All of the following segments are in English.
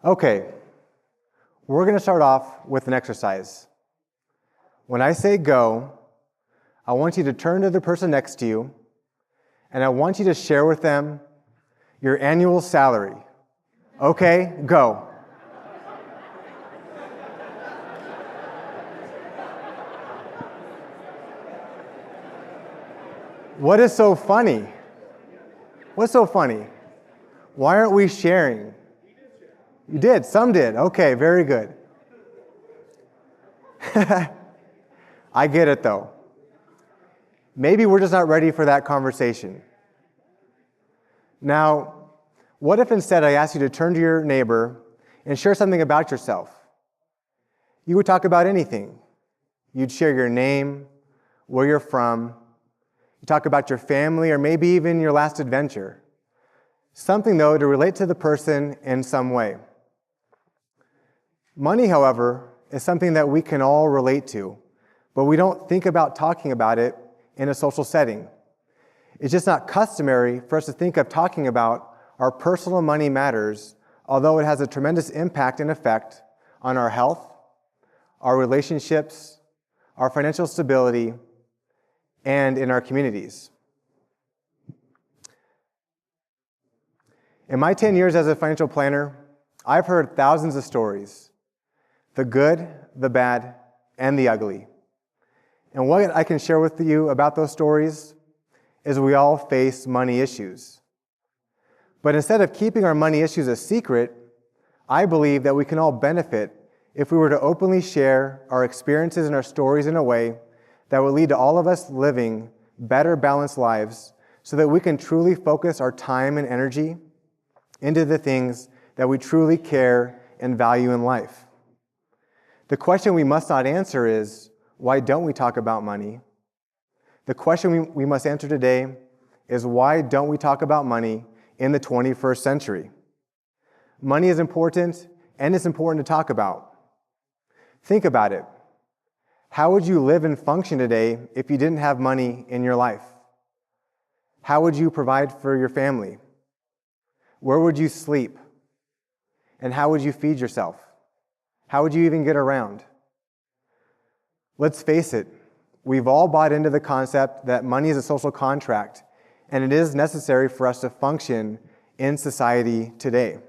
Okay, we're going to start off with an exercise. When I say go, I want you to turn to the person next to you, and I want you to share with them your annual salary. Okay, go. What is so funny? What's so funny? Why aren't we sharing? You did, some did. Okay, very good. I get it though. Maybe we're just not ready for that conversation. Now, what if instead I asked you to turn to your neighbor and share something about yourself? You would talk about anything. You'd share your name, where you're from. You talk about your family or maybe even your last adventure. Something, though, to relate to the person in some way. Money, however, is something that we can all relate to, but we don't think about talking about it in a social setting. It's just not customary for us to think of talking about our personal money matters, although it has a tremendous impact and effect on our health, our relationships, our financial stability, and in our communities. In my 10 years as a financial planner, I've heard thousands of stories, the good, the bad, and the ugly. And what I can share with you about those stories is we all face money issues. But instead of keeping our money issues a secret, I believe that we can all benefit if we were to openly share our experiences and our stories in a way that would lead to all of us living better, balanced lives so that we can truly focus our time and energy into the things that we truly care and value in life. The question we must not answer is, why don't we talk about money? The question we must answer today is, why don't we talk about money in the 21st century? Money is important, and it's important to talk about. Think about it. How would you live and function today if you didn't have money in your life? How would you provide for your family? Where would you sleep? And how would you feed yourself? How would you even get around? Let's face it, we've all bought into the concept that money is a social contract, and it is necessary for us to function in society today.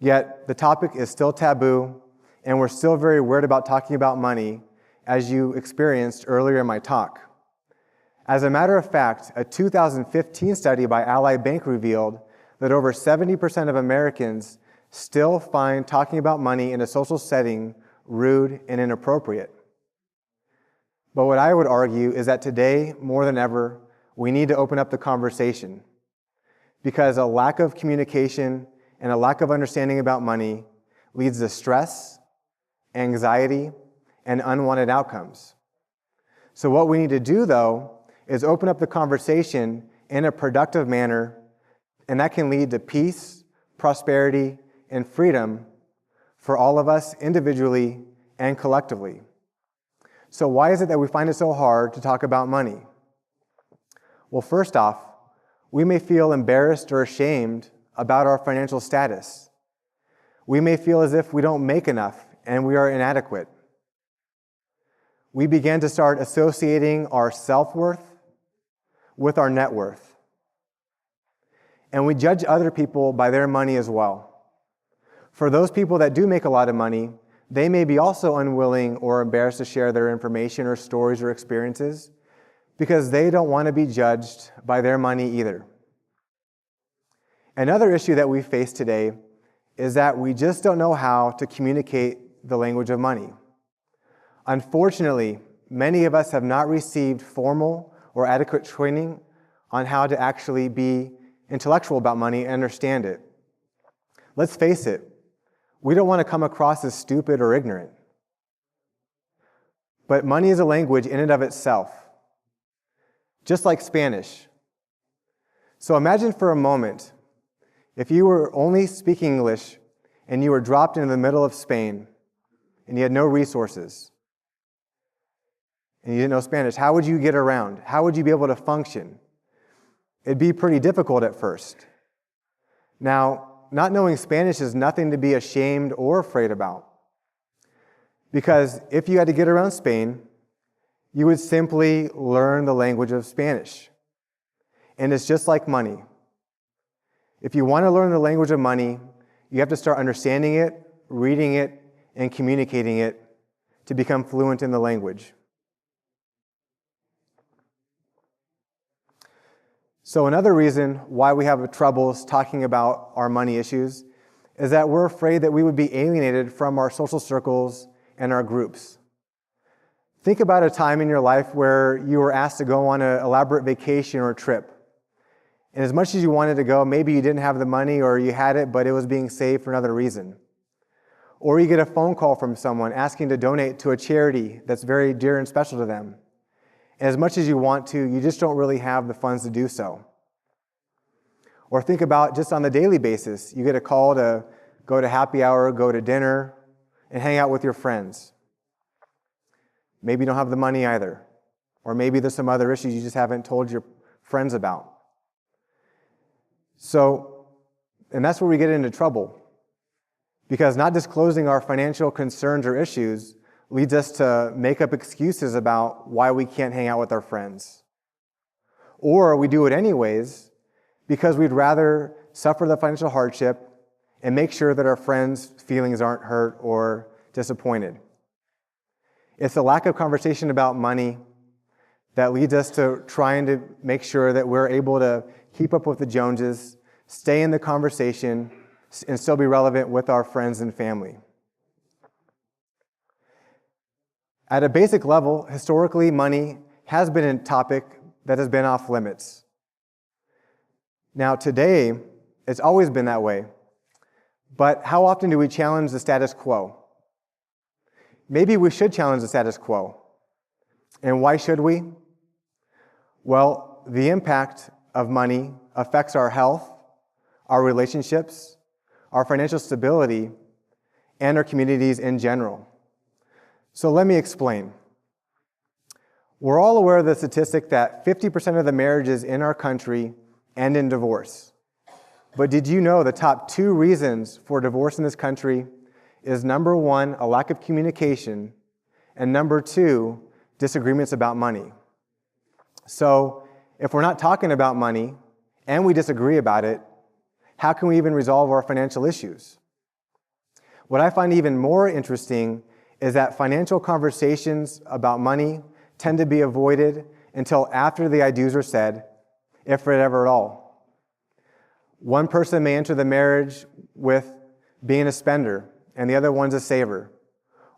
Yet, the topic is still taboo, and we're still very weird about talking about money, as you experienced earlier in my talk. As a matter of fact, a 2015 study by Ally Bank revealed that over 70% of Americans still find talking about money in a social setting rude and inappropriate. But what I would argue is that today, more than ever, we need to open up the conversation, because a lack of communication and a lack of understanding about money leads to stress, anxiety, and unwanted outcomes. So what we need to do, though, is open up the conversation in a productive manner, and that can lead to peace, prosperity, and freedom for all of us individually and collectively. So why is it that we find it so hard to talk about money? Well, first off, we may feel embarrassed or ashamed about our financial status. We may feel as if we don't make enough and we are inadequate. We begin to start associating our self-worth with our net worth. And we judge other people by their money as well. For those people that do make a lot of money, they may be also unwilling or embarrassed to share their information or stories or experiences because they don't want to be judged by their money either. Another issue that we face today is that we just don't know how to communicate the language of money. Unfortunately, many of us have not received formal or adequate training on how to actually be intellectual about money and understand it. Let's face it, we don't want to come across as stupid or ignorant. But money is a language in and of itself, just like Spanish. So imagine for a moment if you were only speaking English and you were dropped into the middle of Spain and you had no resources and you didn't know Spanish. How would you get around? How would you be able to function? It'd be pretty difficult at first. Now, not knowing Spanish is nothing to be ashamed or afraid about. Because if you had to get around Spain, you would simply learn the language of Spanish. And it's just like money. If you want to learn the language of money, you have to start understanding it, reading it, and communicating it to become fluent in the language. So another reason why we have troubles talking about our money issues is that we're afraid that we would be alienated from our social circles and our groups. Think about a time in your life where you were asked to go on an elaborate vacation or trip. And as much as you wanted to go, maybe you didn't have the money or you had it, but it was being saved for another reason. Or you get a phone call from someone asking to donate to a charity that's very dear and special to them. And as much as you want to, you just don't really have the funds to do so. Or think about just on the daily basis, you get a call to go to happy hour, go to dinner, and hang out with your friends. Maybe you don't have the money either. Or maybe there's some other issues you just haven't told your friends about. And that's where we get into trouble. Because not disclosing our financial concerns or issues leads us to make up excuses about why we can't hang out with our friends. Or we do it anyways because we'd rather suffer the financial hardship and make sure that our friends' feelings aren't hurt or disappointed. It's the lack of conversation about money that leads us to trying to make sure that we're able to keep up with the Joneses, stay in the conversation, and still be relevant with our friends and family. At a basic level, historically, money has been a topic that has been off limits. Now, today, it's always been that way. But how often do we challenge the status quo? Maybe we should challenge the status quo. And why should we? Well, the impact of money affects our health, our relationships, our financial stability, and our communities in general. So let me explain. We're all aware of the statistic that 50% of the marriages in our country end in divorce. But did you know the top 2 reasons for divorce in this country is number 1, a lack of communication, and number 2, disagreements about money. So if we're not talking about money and we disagree about it, how can we even resolve our financial issues? What I find even more interesting is that financial conversations about money tend to be avoided until after the I do's are said, if ever at all. One person may enter the marriage with being a spender, and the other one's a saver.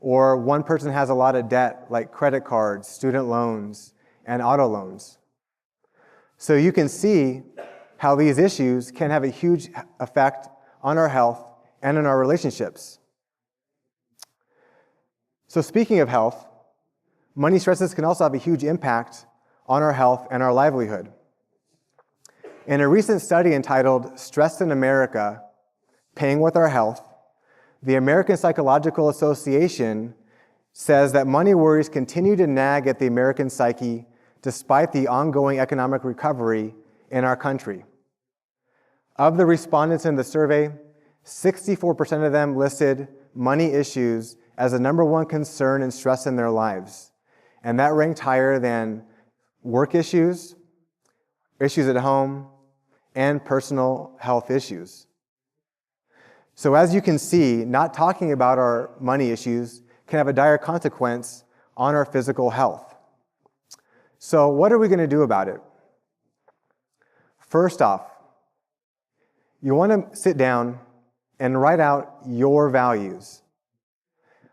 Or one person has a lot of debt, like credit cards, student loans, and auto loans. So you can see how these issues can have a huge effect on our health and in our relationships. So speaking of health, money stresses can also have a huge impact on our health and our livelihood. In a recent study entitled "Stressed in America, Paying with Our Health," the American Psychological Association says that money worries continue to nag at the American psyche despite the ongoing economic recovery in our country. Of the respondents in the survey, 64% of them listed money issues as the number 1 concern and stress in their lives. And that ranked higher than work issues, issues at home, and personal health issues. So as you can see, not talking about our money issues can have a dire consequence on our physical health. So what are we going to do about it? First off, you want to sit down and write out your values.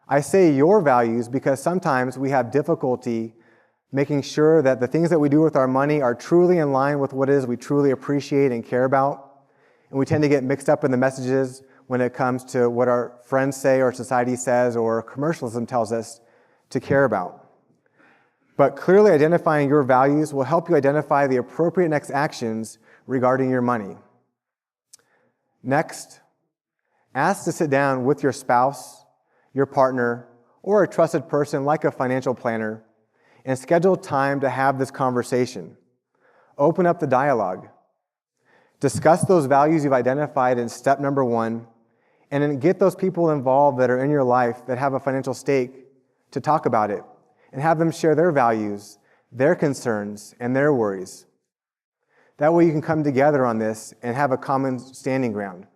I say your values because sometimes we have difficulty making sure that the things that we do with our money are truly in line with what it is we truly appreciate and care about. And we tend to get mixed up in the messages when it comes to what our friends say or society says or commercialism tells us to care about. But clearly identifying your values will help you identify the appropriate next actions regarding your money. Next, ask to sit down with your spouse, your partner, or a trusted person like a financial planner and schedule time to have this conversation. Open up the dialogue. Discuss those values you've identified in step number 1, and then get those people involved that are in your life that have a financial stake to talk about it, and have them share their values, their concerns, and their worries. That way you can come together on this and have a common standing ground.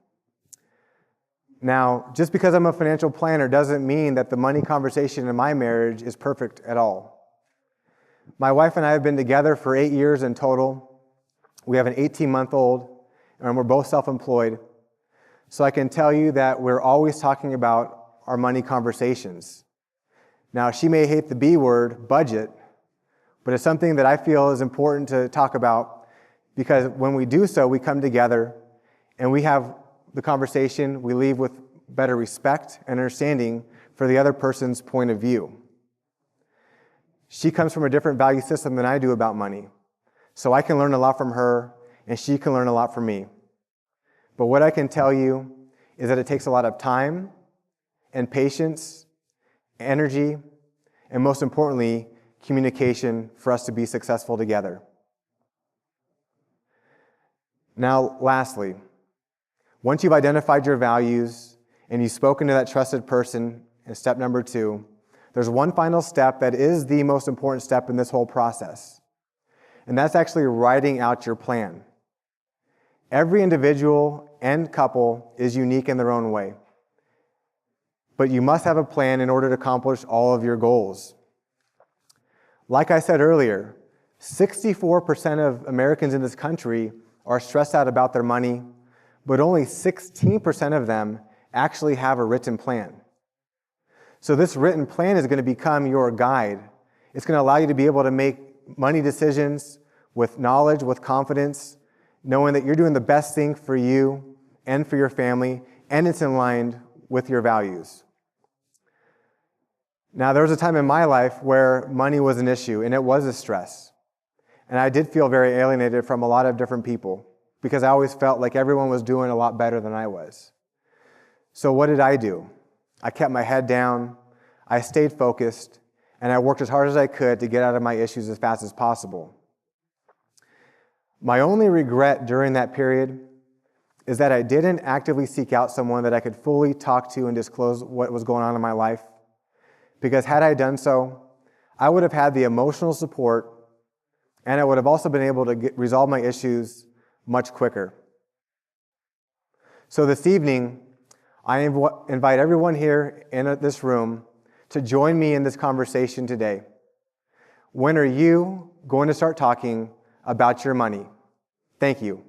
Now, just because I'm a financial planner doesn't mean that the money conversation in my marriage is perfect at all. My wife and I have been together for 8 years in total. We have an 18-month-old, and we're both self-employed. So I can tell you that we're always talking about our money conversations. Now, she may hate the B word, budget, but it's something that I feel is important to talk about, because when we do so, we come together and we have the conversation, we leave with better respect and understanding for the other person's point of view. She comes from a different value system than I do about money, so I can learn a lot from her and she can learn a lot from me. But what I can tell you is that it takes a lot of time and patience, energy, and most importantly, communication for us to be successful together. Now, lastly, once you've identified your values and you've spoken to that trusted person in step number 2, there's one final step that is the most important step in this whole process. And that's actually writing out your plan. Every individual and couple is unique in their own way. But you must have a plan in order to accomplish all of your goals. Like I said earlier, 64% of Americans in this country are stressed out about their money, but only 16% of them actually have a written plan. So this written plan is going to become your guide. It's going to allow you to be able to make money decisions with knowledge, with confidence, knowing that you're doing the best thing for you and for your family, and it's in line with your values. Now, there was a time in my life where money was an issue, and it was a stress. And I did feel very alienated from a lot of different people, because I always felt like everyone was doing a lot better than I was. So what did I do? I kept my head down, I stayed focused, and I worked as hard as I could to get out of my issues as fast as possible. My only regret during that period is that I didn't actively seek out someone that I could fully talk to and disclose what was going on in my life. Because had I done so, I would have had the emotional support, and I would have also been able to resolve my issues much quicker. So this evening, I invite everyone here in this room to join me in this conversation today. When are you going to start talking about your money? Thank you.